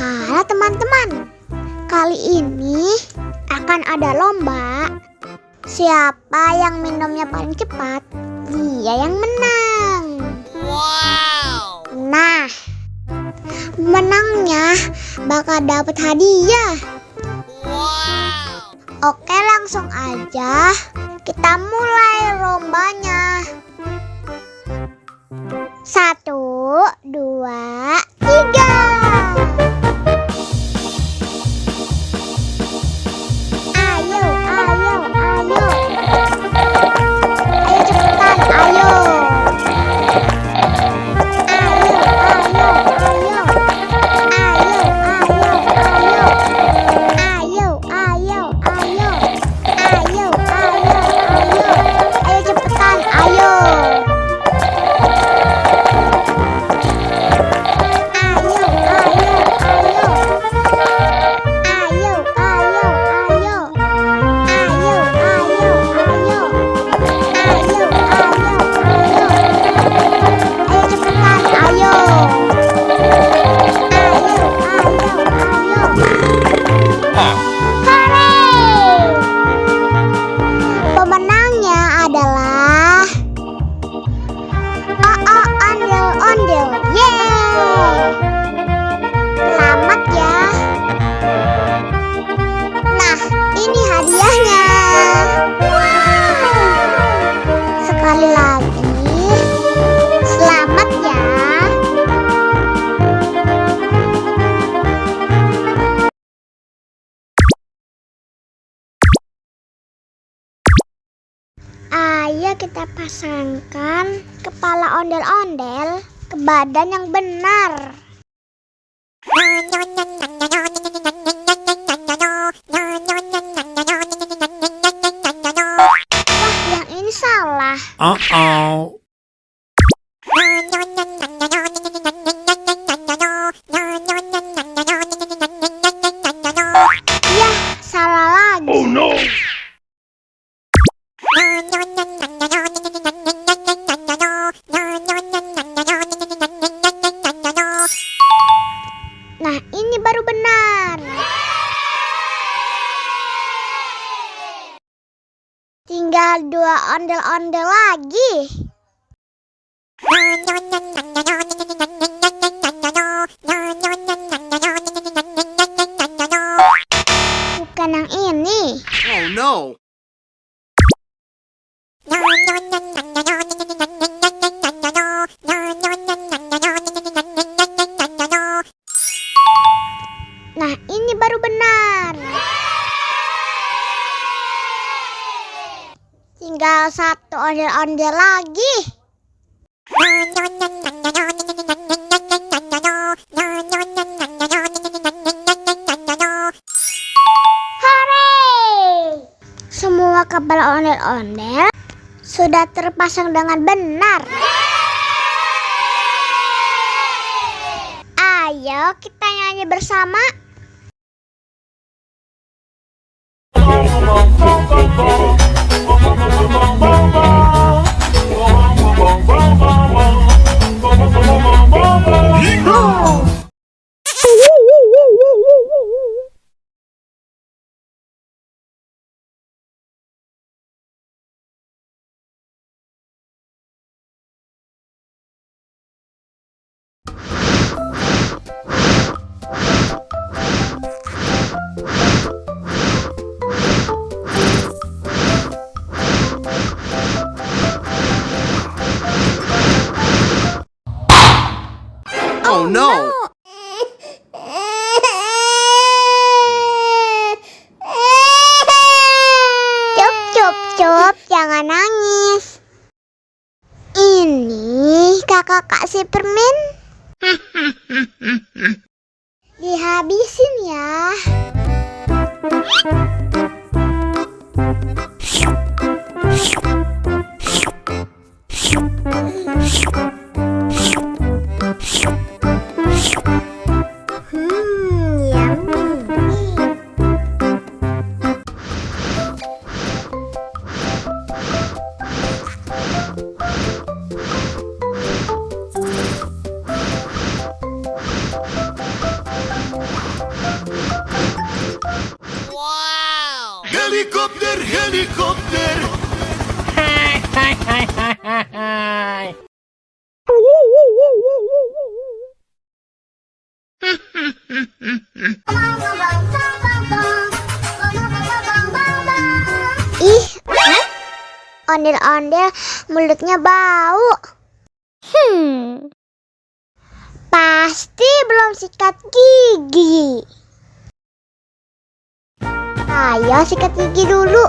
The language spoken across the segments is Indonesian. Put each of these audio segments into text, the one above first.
Halo teman-teman, kali ini akan ada lomba. Siapa yang minumnya paling cepat, dia yang menang. Wow. Nah, menangnya bakal dapat hadiah. Wow. Oke, langsung aja kita mulai lombanya. 1, 2, 3. Ayo, ayo, ayo. Ayo cepetan, ayo. Ayo, ayo, ayo. Ayo, ayo, ayo. Ayo, ayo, ayo. Ayo, ayo, ayo. Ayo cepetan, ayo. Pemenangnya adalah ondel-ondel. Yeay! Selamat ya. Nah, ini hadiahnya. Sekali lagi, selamat ya. Ayo kita pasangkan kepala ondel-ondel ke badan yang benar. Wah, yang ini salah. Uh-oh. Yah, salah lagi. Oh no. Nah, ini baru benar. Tinggal 2 ondel-ondel lagi. Bukan yang ini. Oh no. Nah, ini baru benar. Tinggal 1 ondel-ondel lagi. Hore! Semua kepala ondel-ondel sudah terpasang dengan benar. Ayo kita nyanyi bersama. Oh no. Cup, jangan nangis. Ini kakak kasih permen. Dihabisin ya. Yummy. Helikopter, helikopter. Ih, ondel-ondel mulutnya bau. Pasti belum sikat gigi. Ayo sikat gigi dulu.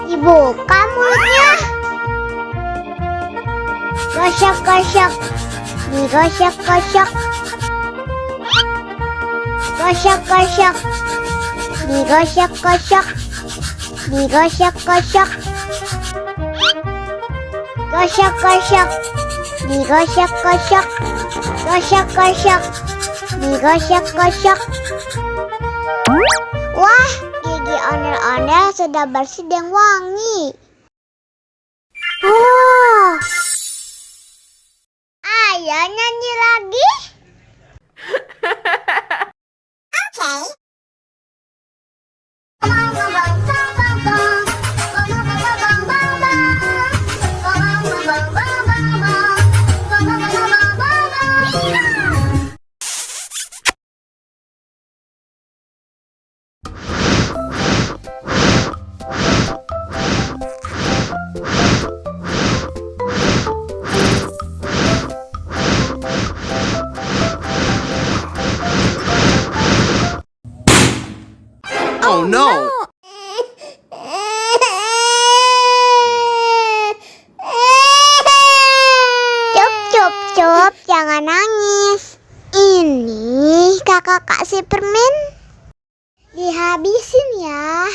Dibuka mulutnya. Gosok-gosok. Digosok-gosok. Gosok-gosok. Digosok-gosok. Digosok-gosok. Gosok-gosok. Digosok-gosok. Gosok-gosok. Digosok-gosok. Wah, gigi ondel-ondel sudah bersih dan wangi. Oh, ayo nyanyi lagi. Oh no! Cup, jangan nangis. Ini kakak kasih permen. Dihabisin ya.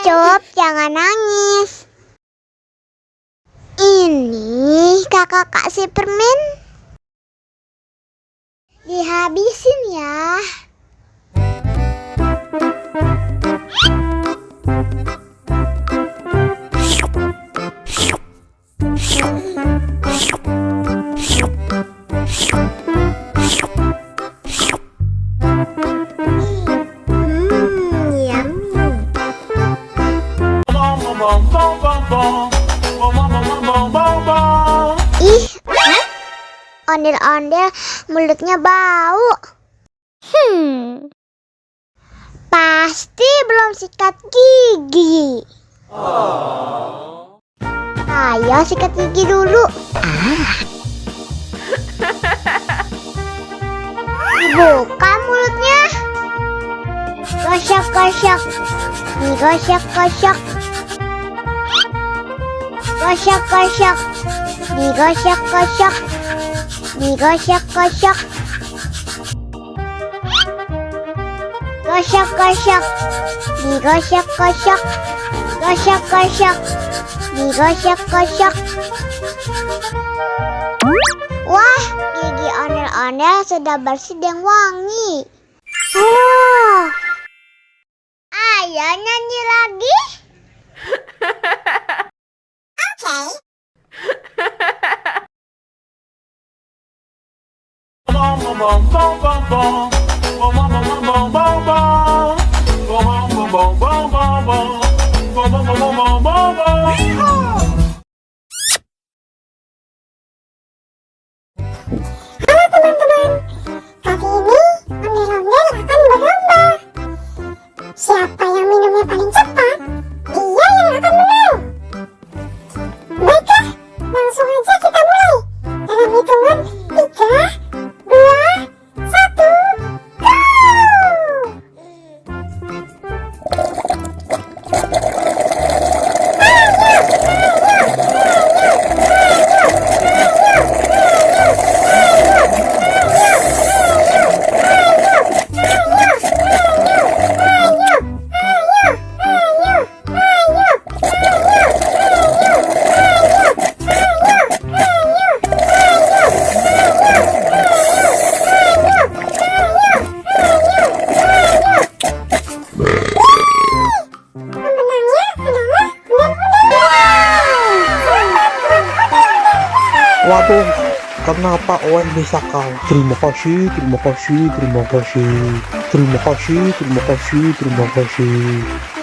Cup, jangan nangis. Ini kakak kasih permen. Dihabisin ya. Ih, ondel-ondel mulutnya bau. Pasti belum sikat gigi. Ayo sikat gigi dulu. Dibuka mulutnya. Gosok-gosok. Digosok-gosok. Gosok-gosok. Digosok-gosok. Digosok-gosok. Gosok-gosok. Digosok-gosok. Gosok-gosok. Digosok-gosok. Wah, gigi ondel-ondel sudah bersih dan wangi. Oh, ayo nyanyi lagi. Halo teman-teman, kali ini ondel-ondel akan berlomba. Siapa yang minumnya paling cepat, dia yang akan menang. Baiklah, langsung aja kita mulai. Dalam hitungan 3, 2, 1, go! kenapa OS bisa kalah. Terima kasih, terima kasih, terima kasih. Terima kasih, terima kasih, terima kasih.